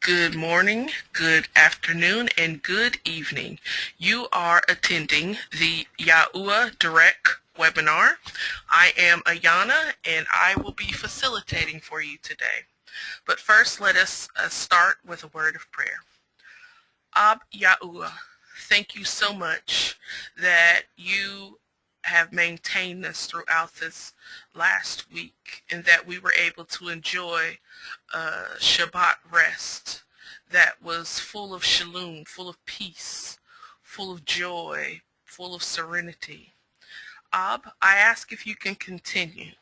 Good morning, good afternoon, and good evening. You are attending the Yahuwah Direct webinar. I am Ayana, and I will be facilitating for you today. But first, let us start with a word of prayer. Ab Yahuwah, thank you so much that you have maintained us throughout this last week and that we were able to enjoy Shabbat rest that was full of shalom, full of peace, full of joy, full of serenity. Ab, I ask if you can continue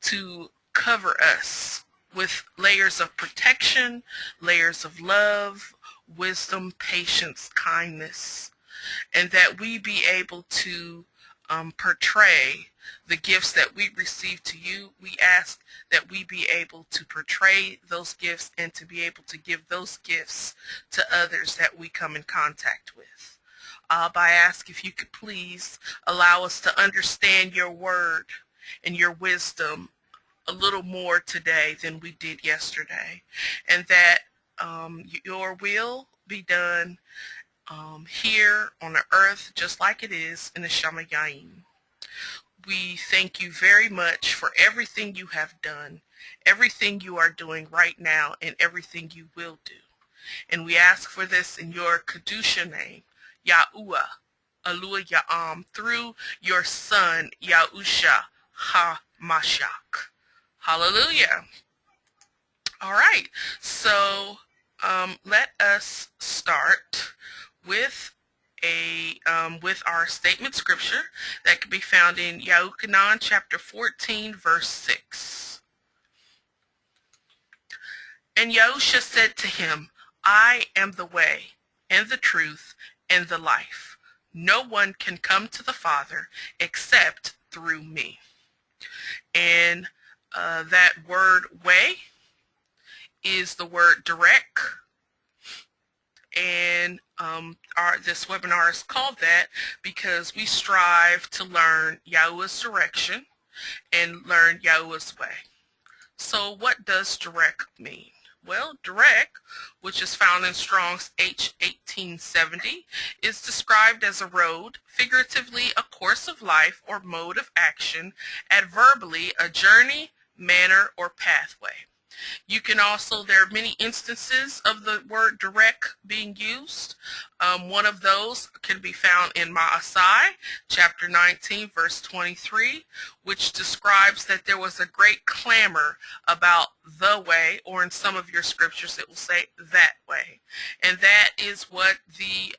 to cover us with layers of protection, layers of love, wisdom, patience, kindness, and that we be able to portray the gifts that we receive to you. We ask that we be able to portray those gifts and to be able to give those gifts to others that we come in contact with. I ask if you could please allow us to understand your word and your wisdom a little more today than we did yesterday, and that your will be done here on the earth just like it is in the Shamayim. We thank you very much for everything you have done, everything you are doing right now, and everything you will do. And we ask for this in your Kedusha name, Yahuwah, Alua Ya'am, through your son, Yahusha HaMashiach. Hallelujah. All right, so let us start with with our statement scripture that can be found in Yahuchanan chapter 14, verse 6. And Yahusha said to him, I am the way and the truth and the life. No one can come to the Father except through me. And that word way is the word direct. And this webinar is called that because we strive to learn Yahuwah's direction and learn Yahuwah's way. So what does direct mean? Well, direct, which is found in Strong's H1870, is described as a road, figuratively a course of life or mode of action, adverbally a journey, manner, or pathway. You can also, there are many instances of the word direct being used. One of those can be found in Ma'asai, chapter 19, verse 23, which describes that there was a great clamor about the way, or in some of your scriptures it will say that way. And that is what the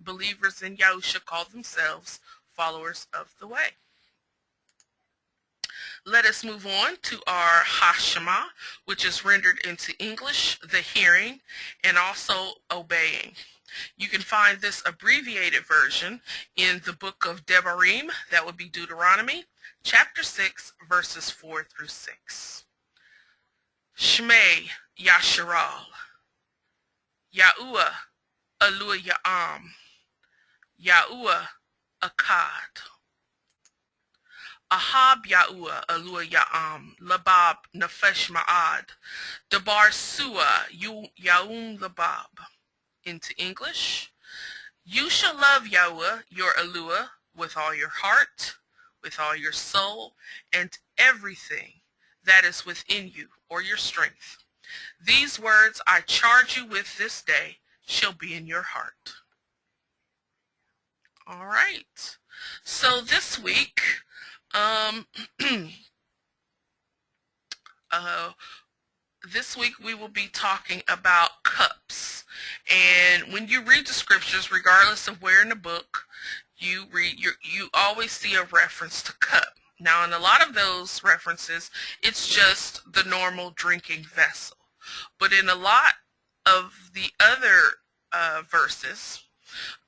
believers in Yahusha call themselves, followers of the way. Let us move on to our Hashema, which is rendered into English, the hearing, and also obeying. You can find this abbreviated version in the book of Devarim, that would be Deuteronomy, chapter 6, verses 4 through 6. Shmei Yasharal, Yahuwah Alua Ya'am, Yahuwah Akkad. Ahab Yahuwah Alua Ya'am, Labab Nefesh Ma'ad, Dabar Sua Yaum Labab. Into English, you shall love Yahuwah, your Alua, with all your heart, with all your soul, and everything that is within you, or your strength. These words I charge you with this day shall be in your heart. All right. So this week, we will be talking about cups. And when you read the scriptures, regardless of where in the book you read, you always see a reference to cup. Now, in a lot of those references, it's just the normal drinking vessel. But in a lot of the other verses,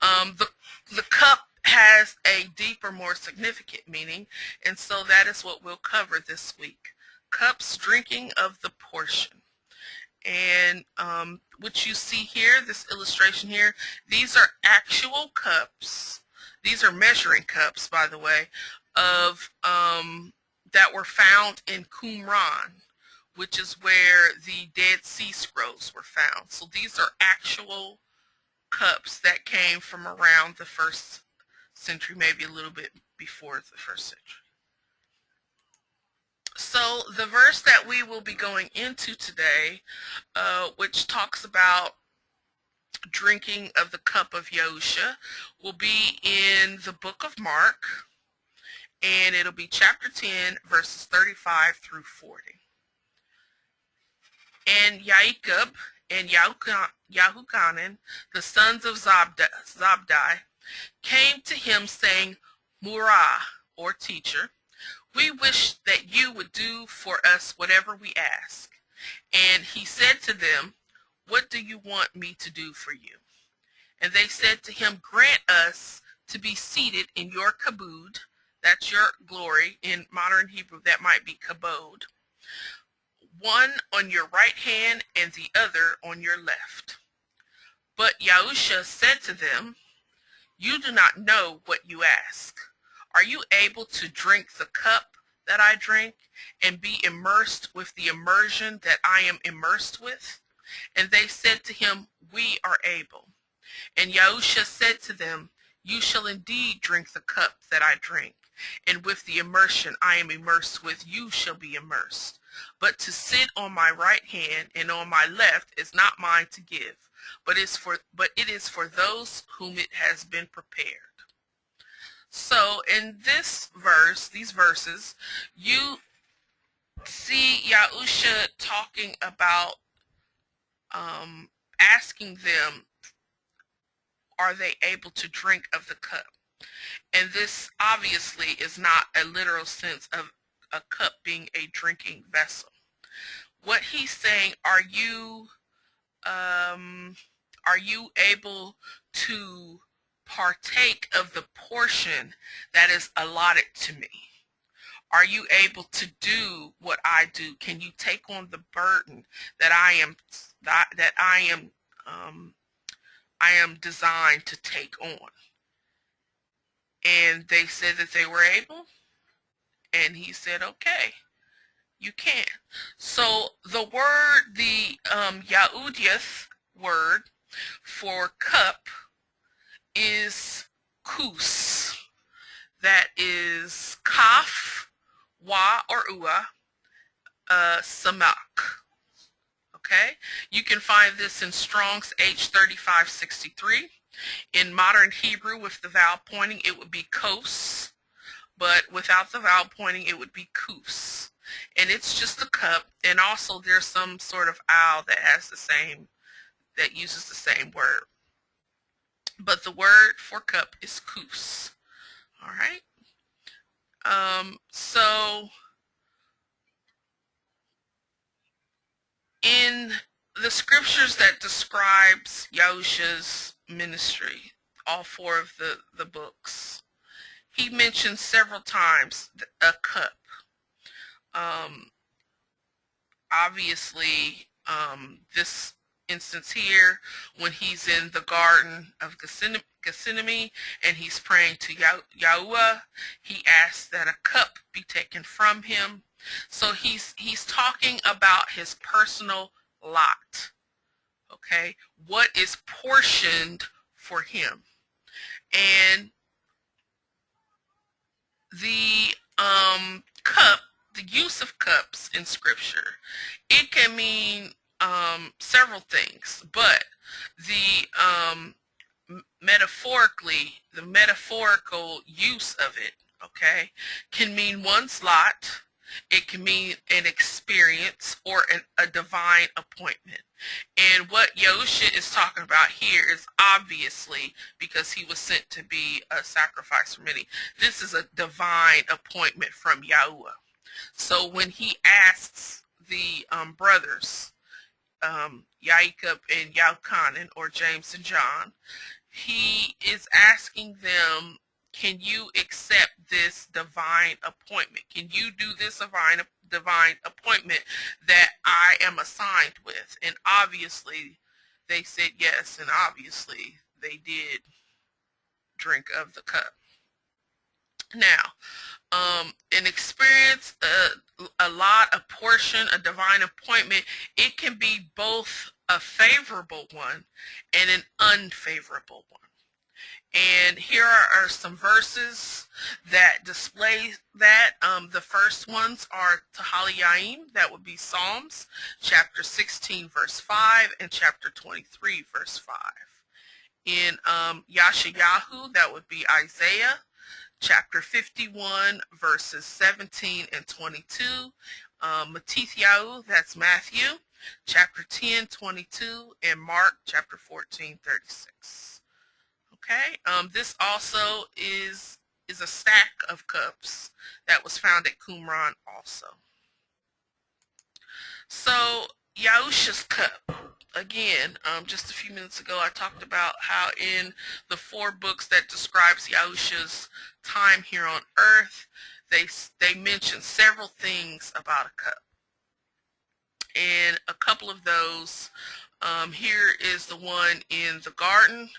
the cup has a deeper, more significant meaning, and so that is what we'll cover this week. Cups, drinking of the portion. And what you see here, this illustration here, these are actual cups. These are measuring cups, by the way, of that were found in Qumran, which is where the Dead Sea Scrolls were found. So these are actual cups that came from around the first century, maybe a little bit before the first century. So the verse that we will be going into today, which talks about drinking of the cup of Yahusha, will be in the book of Mark, and it'll be chapter 10, verses 35 through 40. And Yaakov and Yahuchanan, the sons of Zabdi, came to him saying, Murah, or teacher, we wish that you would do for us whatever we ask. And he said to them, what do you want me to do for you? And they said to him, grant us to be seated in your kabod, that's your glory. In modern Hebrew, that might be kabod, one on your right hand and the other on your left. But Yahusha said to them, you do not know what you ask. Are you able to drink the cup that I drink and be immersed with the immersion that I am immersed with? And they said to him, we are able. And Yahusha said to them, you shall indeed drink the cup that I drink, and with the immersion I am immersed with you shall be immersed. But to sit on my right hand and on my left is not mine to give, but it is for those whom it has been prepared. So in this verse, these verses, you see Yahusha talking about asking them, are they able to drink of the cup? And this obviously is not a literal sense of a cup being a drinking vessel. What he's saying, are you able to partake of the portion that is allotted to me? Are you able to do what I do? Can you take on the burden that I am designed to take on? And they said that they were able, and he said, okay, you can. So the word, the Yahudiath word for cup is kus. That is kaf, wa or ua, samak. Okay? You can find this in Strong's H3563. In modern Hebrew, with the vowel pointing, it would be kos, but without the vowel pointing, it would be kus. And it's just a cup, and also there's some sort of owl that uses the same word. But the word for cup is kus. All right? So in the scriptures that describes Yahusha's ministry, all four of the books, he mentions several times a cup. Obviously, this instance here, when he's in the Garden of Gethsemane and he's praying to Yahuwah, he asks that a cup be taken from him. So he's talking about his personal lot. Okay, what is portioned for him. And the cup, the use of cups in scripture, it can mean several things, but the metaphorical use of it, okay, can mean one's lot. It can mean an experience or a divine appointment. And what Yahusha is talking about here is obviously, because he was sent to be a sacrifice for many, this is a divine appointment from Yahuwah. So when he asks the brothers, Yaakov and Yahuchanan, or James and John, he is asking them, can you accept this divine appointment? Can you do this divine appointment that I am assigned with? And obviously they said yes, and obviously they did drink of the cup. Now, an experience, a lot, a portion, a divine appointment, it can be both a favorable one and an unfavorable one. And here are some verses that display that. The first ones are Tehillim, that would be Psalms, chapter 16, verse 5, and chapter 23, verse 5. In Yashayahu, that would be Isaiah, chapter 51, verses 17 and 22. Matithyahu, that's Matthew, chapter 10, 22, and Mark, chapter 14, 36. Okay, this also is a stack of cups that was found at Qumran also. So Yahusha's cup. Again, just a few minutes ago I talked about how in the 4 books that describes Yahusha's time here on earth, they mention several things about a cup. And a couple of those, here is the one in the garden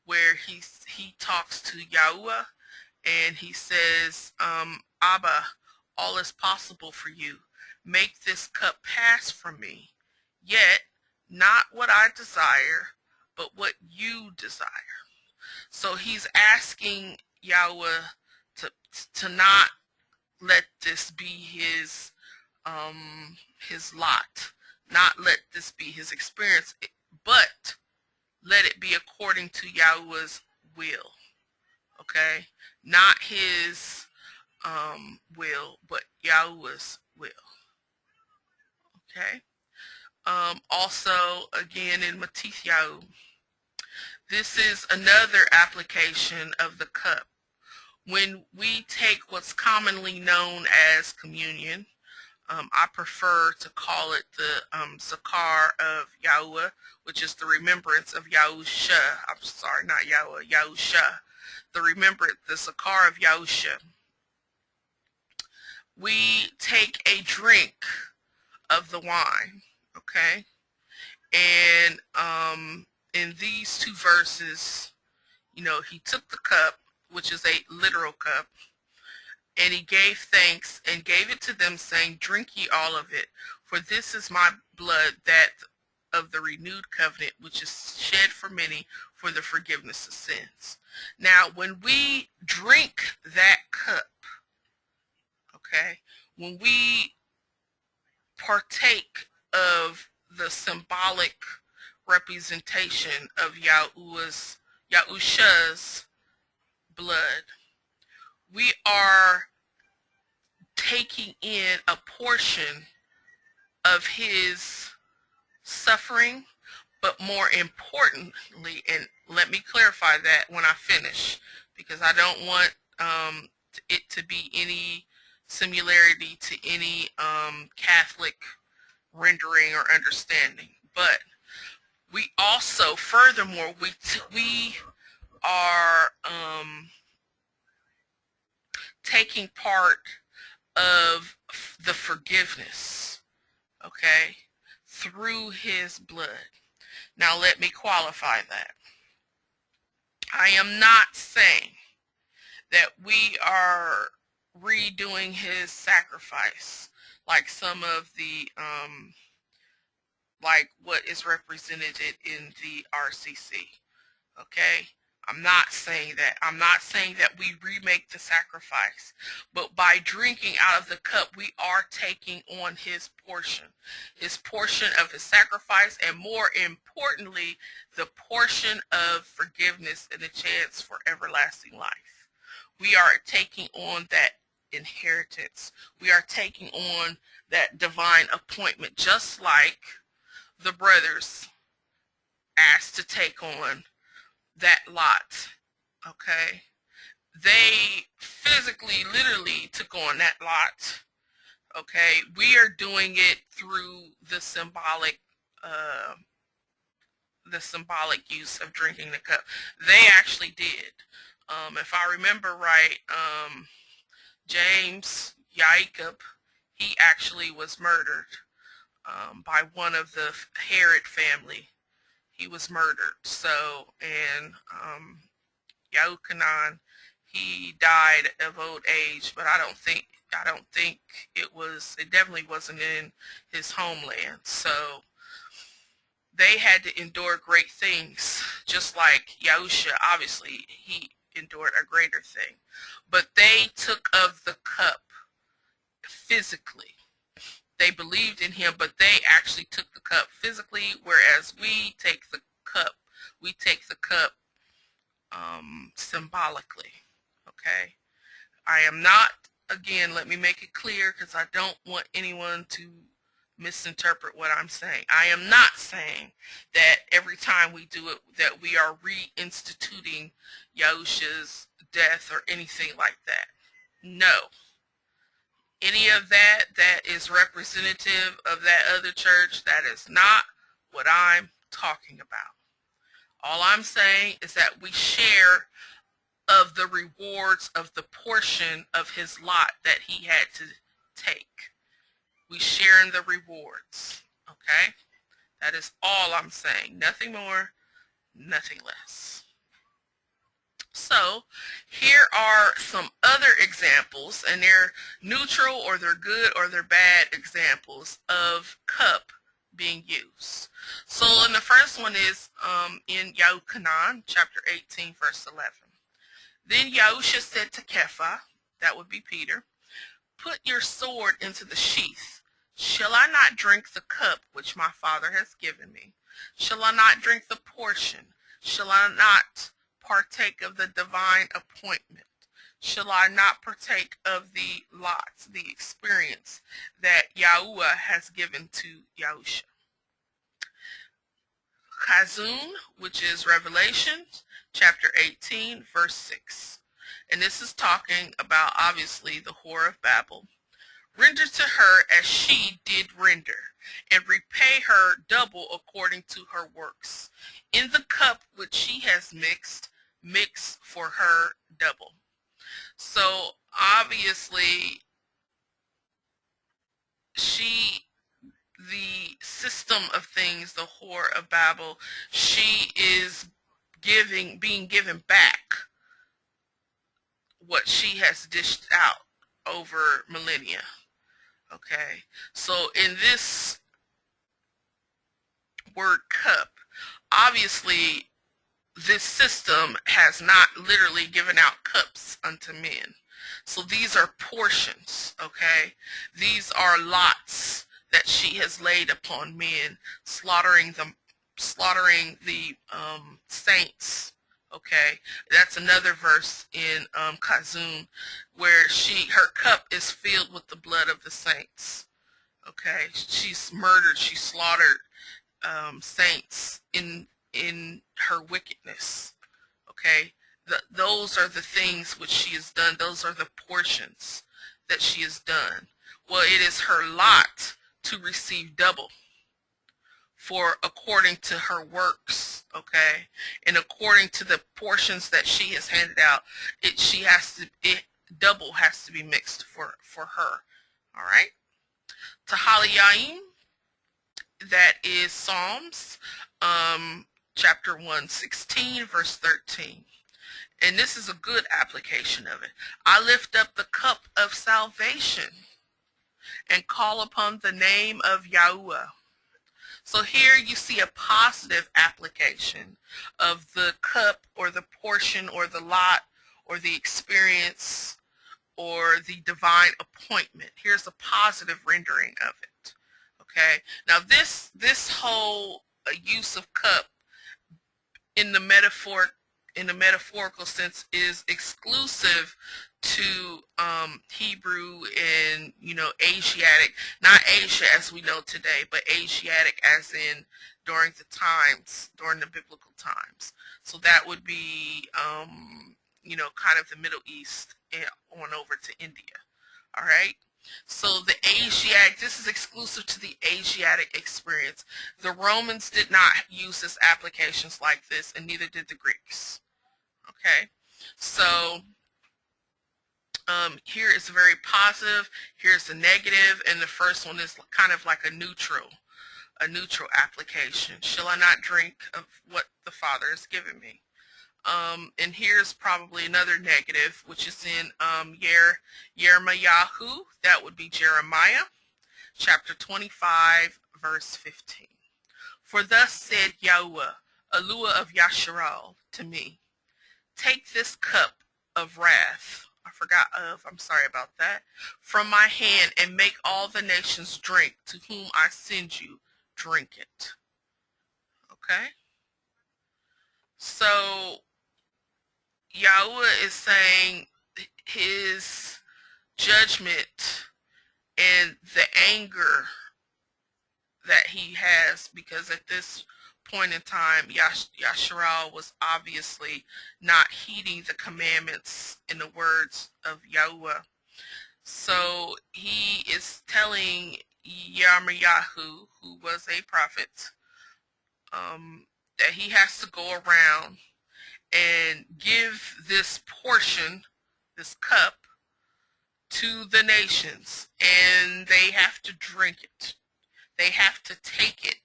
where he talks to Yahuwah and he says, Abba, all is possible for you. Make this cup pass from me, yet not what I desire, but what you desire. So he's asking Yahweh to not let this be his lot, not let this be his experience, but let it be according to Yahweh's will. Okay, not his will, but Yahweh's will. Okay. Also, again in Matithyahu, this is another application of the cup. When we take what's commonly known as communion, I prefer to call it the Zakar of Yahuwah, which is the remembrance of Yahusha. I'm sorry, not Yahuwah, Yahusha. The Zakar of Yahusha. We take a drink of the wine, okay? And in these 2 verses, you know, he took the cup, which is a literal cup, and he gave thanks and gave it to them, saying, drink ye all of it, for this is my blood, that of the renewed covenant, which is shed for many for the forgiveness of sins. Now, when we drink that cup, okay, when we partake of the symbolic representation of Yahusha's blood, we are taking in a portion of his suffering, but more importantly, and let me clarify that when I finish, because I don't want it to be any similarity to any Catholic rendering or understanding. But we also, furthermore, we are taking part of the forgiveness, okay, through his blood. Now let me qualify that. I am not saying that we are redoing his sacrifice like some of the like what is represented in the RCC. Okay, I'm not saying that. I'm not saying that we remake the sacrifice, but by drinking out of the cup, we are taking on his portion of his sacrifice, and more importantly, the portion of forgiveness and the chance for everlasting life. We are taking on that inheritance. We are taking on that divine appointment, just like the brothers asked to take on that lot, okay? They physically, literally took on that lot, okay? We are doing it through the symbolic use of drinking the cup. They actually did. If I remember right, James Jacob, he actually was murdered by one of the Herod family. He was murdered. So, and Yahukanan, he died of old age, but I don't think it definitely wasn't in his homeland. So they had to endure great things, just like Yahusha. Obviously, he endured a greater thing. But they took of the cup physically. They believed in him, but they actually took the cup physically, whereas we take the cup symbolically. Okay? I am not, again, let me make it clear because I don't want anyone to misinterpret what I'm saying. I am not saying that every time we do it that we are reinstituting Yahusha's death or anything like that. No. Any of that is representative of that other church, that is not what I'm talking about. All I'm saying is that we share of the rewards of the portion of his lot that he had to take. We share in the rewards, okay? That is all I'm saying. Nothing more, nothing less. So here are some other examples, and they're neutral or they're good or they're bad examples of cup being used. So in the first one is in Yahuchanan, chapter 18, verse 11. Then Yahusha said to Kepha, that would be Peter, "Put your sword into the sheath. Shall I not drink the cup which my Father has given me? Shall I not drink the portion? Shall I not partake of the divine appointment? Shall I not partake of the lots, the experience that Yahuwah has given to Yahusha?" Chazun, which is Revelation, chapter 18, verse 6. And this is talking about, obviously, the whore of Babel. "Render to her as she did render, and repay her double according to her works. In the cup which she has mixed, mix for her double." So, obviously, the system of things, the whore of Babel, she is being given back what she has dished out over millennia. Okay, so in this word cup, obviously this system has not literally given out cups unto men. So these are portions, okay? These are lots that she has laid upon men, slaughtering the saints. Okay, that's another verse in Chazun, where her cup is filled with the blood of the saints. Okay, she's murdered, she slaughtered saints in her wickedness. Okay, those are the things which she has done. Those are the portions that she has done. Well, it is her lot to receive double for according to her works, okay, and according to the portions that she has handed out, double has to be mixed for her. All right, Tahaliyim, that is Psalms, chapter 116, verse 13. And this is a good application of it. "I lift up the cup of salvation and call upon the name of Yahuwah." So here you see a positive application of the cup or the portion or the lot or the experience or the divine appointment. Here's a positive rendering of it. Okay. Now this whole use of cup in the metaphorical sense is exclusive to Hebrew and Asiatic, not Asia as we know today, but Asiatic as in during the biblical times. So that would be kind of the Middle East and on over to India. All right. So the Asiatic, this is exclusive to the Asiatic experience. The Romans did not use this applications like this, and neither did the Greeks. Okay, so here is very positive, here's the negative, and the first one is kind of like a neutral application. "Shall I not drink of what the Father has given me?" And here's probably another negative, which is in Yermayahu. That would be Jeremiah, chapter 25, verse 15. For thus said Yahuwah, Eluah of Yasharal, to me, take this cup of wrath, I'm sorry about that, from my hand and make all the nations drink to whom I send you, drink it. Okay? So Yahuwah is saying his judgment and the anger that he has, because at this point in time, Yasharal was obviously not heeding the commandments in the words of Yahuwah. So he is telling Yirmiyahu, who was a prophet, that he has to go around and give this portion, this cup, to the nations, and they have to drink it. They have to take it,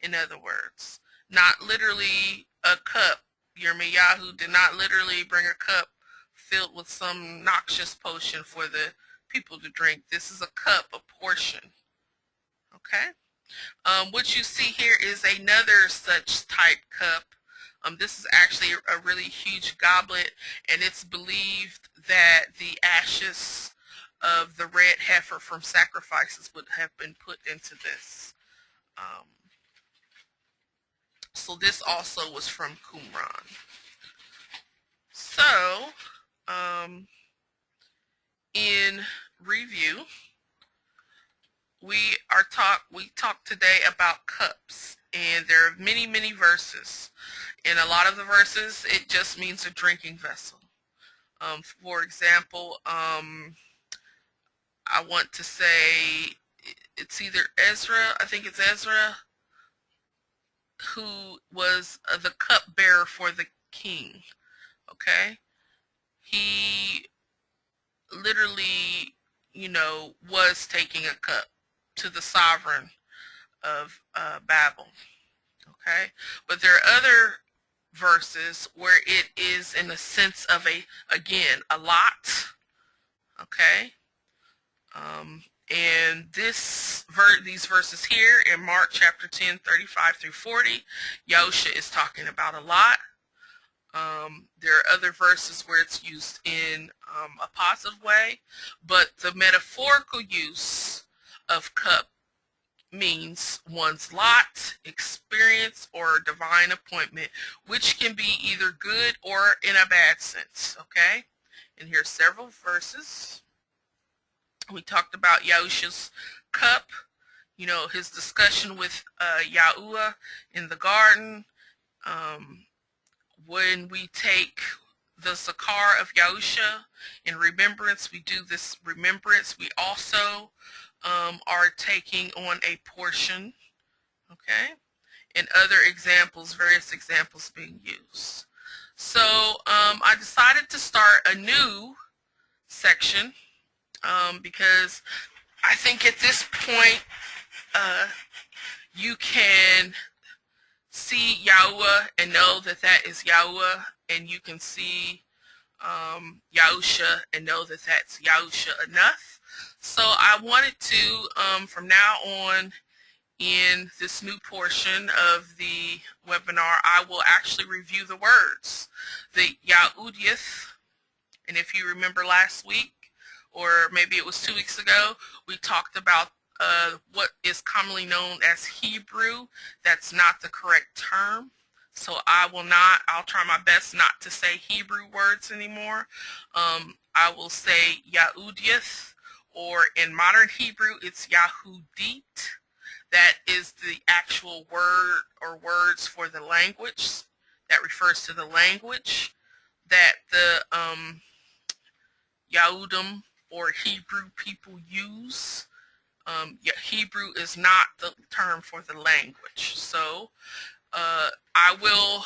in other words. Not literally a cup. Yirmiyahu did not literally bring a cup filled with some noxious potion for the people to drink. This is a cup, a portion. Okay? What you see here is another such type cup. This is actually a really huge goblet, and it's believed that the ashes of the red heifer from sacrifices would have been put into this. So this also was from Qumran. So, in review, we talked today about cups, and there are many, many verses. In a lot of the verses, it just means a drinking vessel. For example, I want to say it's either Ezra, I think it's Ezra, who was the cupbearer for the king. Okay? He literally, was taking a cup to the sovereign of Babel. Okay? But there are other verses where it is in the sense of a lot. Okay? And these verses here in Mark chapter 10, 35 through 40, Yahusha is talking about a lot. There are other verses where it's used in a positive way, but the metaphorical use of cup means one's lot, experience, or divine appointment, which can be either good or in a bad sense, okay? And here's several verses. We talked about Yahusha's cup, his discussion with Yahuwah in the garden. When we take the Zakar of Yahusha in remembrance, we do this remembrance. We also are taking on a portion, okay? And other examples, various examples being used. So I decided to start a new section because I think at this point you can see Yahuwah and know that that is Yahuwah, and you can see Yahusha and know that that's Yahusha enough. So I wanted to, from now on, in this new portion of the webinar, I will actually review the words. The Yahudiath, and if you remember last week, or maybe it was 2 weeks ago, we talked about what is commonly known as Hebrew. That's not the correct term. So I'll try my best not to say Hebrew words anymore. I will say Yahudiath, or in modern Hebrew, it's Yahudit. That is the actual word or words for the language. That refers to the language that the Yahudim or Hebrew people use. Hebrew is not the term for the language. So I will,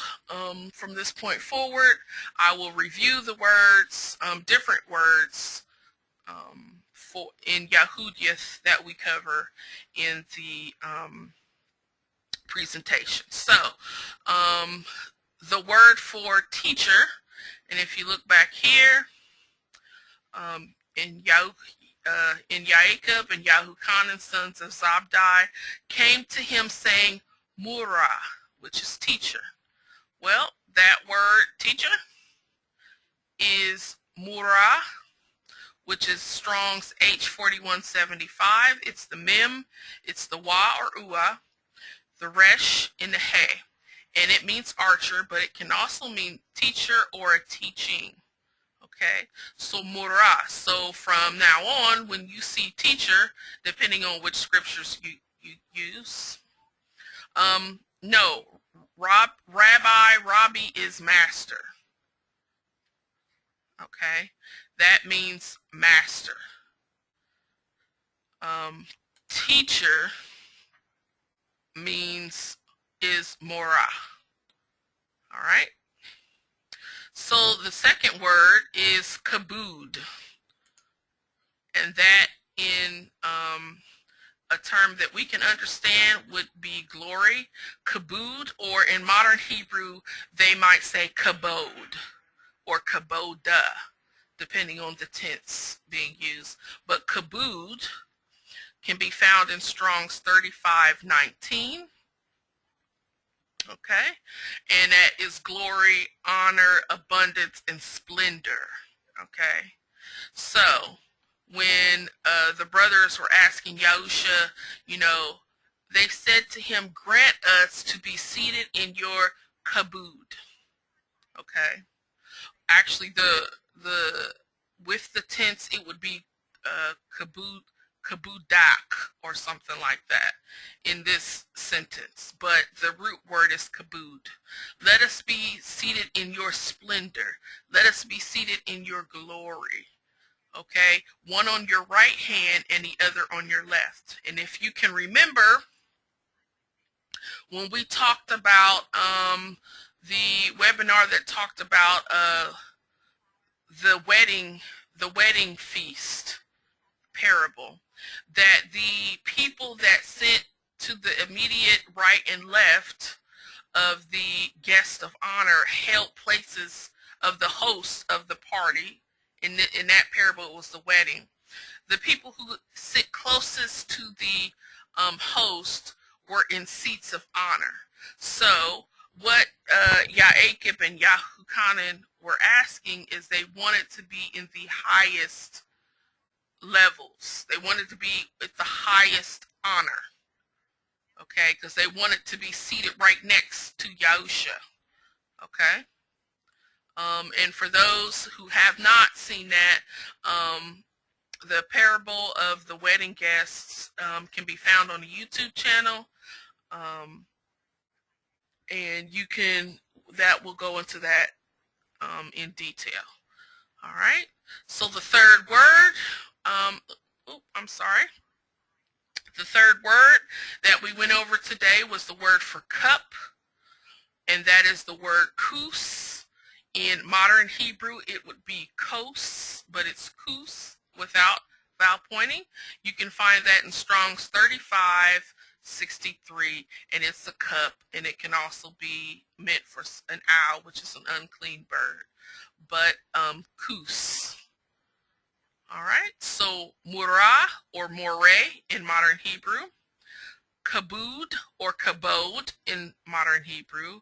from this point forward, I will review the words, different words in Yahudiath that we cover in the presentation. So The word for teacher, and if you look back here, in Jacob and Yahuchanan, sons of Zabdi, came to him saying, Mura, which is teacher. Well, that word teacher is Mura, which is Strong's H4175. It's the mem, it's the wa or ua, the resh, and the he. And it means archer, but it can also mean teacher or a teaching. Okay, so mura. So from now on, when you see teacher, depending on which scriptures you use, no, Rabbi is master. Okay, that means master. Teacher is mora. All right. So the second word is kabud, and that in a term that we can understand would be glory. Kabud, or in modern Hebrew, they might say kabod or kaboda, depending on the tense being used. But kabud can be found in Strong's 35:19. Okay, and that is glory, honor, abundance, and splendor. Okay, so when the brothers were asking Yahusha, they said to him, grant us to be seated in your kabud. Okay, actually the with the tense it would be kabudak or something like that in this sentence, but the root word is kabud. Let us be seated in your splendor. Let us be seated in your glory. Okay, one on your right hand and the other on your left. And if you can remember, when we talked about the webinar that talked about the wedding feast parable, that the people that sit to the immediate right and left of the guest of honor held places of the host of the party. In that parable, it was the wedding. The people who sit closest to the host were in seats of honor. So what Jacob and Yahuchanan were asking is they wanted to be in the highest levels. They wanted to be at the highest honor. Okay, because they wanted to be seated right next to Yahusha. Okay. And for those who have not seen that, the parable of the wedding guests can be found on the YouTube channel. And that will go into that in detail. All right. So the third word, the third word that we went over today was the word for cup, and that is the word kus. In modern Hebrew, it would be kos, but it's kus without vowel pointing. You can find that in Strong's 35:63, and it's a cup, and it can also be meant for an owl, which is an unclean bird. But kus. All right, so murah or moreh in modern Hebrew, kabud or kabod in modern Hebrew,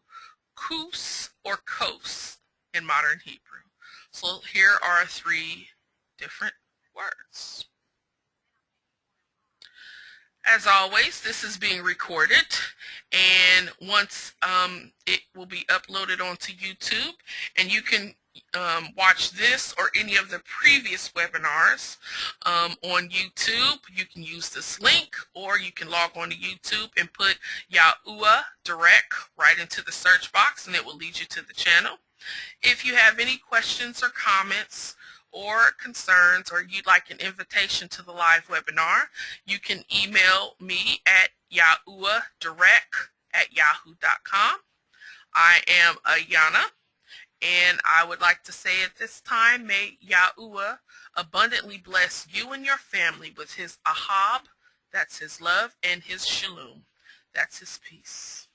kus or kos in modern Hebrew. So here are three different words. As always, this is being recorded, and once it will be uploaded onto YouTube, and you can watch this or any of the previous webinars on YouTube. You can use this link, or you can log on to YouTube and put Yahuwah Direct right into the search box, and it will lead you to the channel. If you have any questions or comments or concerns, or you'd like an invitation to the live webinar, you can email me at yahuwahdirect@yahoo.com. I am Ayana, and I would like to say at this time, may Yahuwah abundantly bless you and your family with his ahab, that's his love, and his shalom, that's his peace.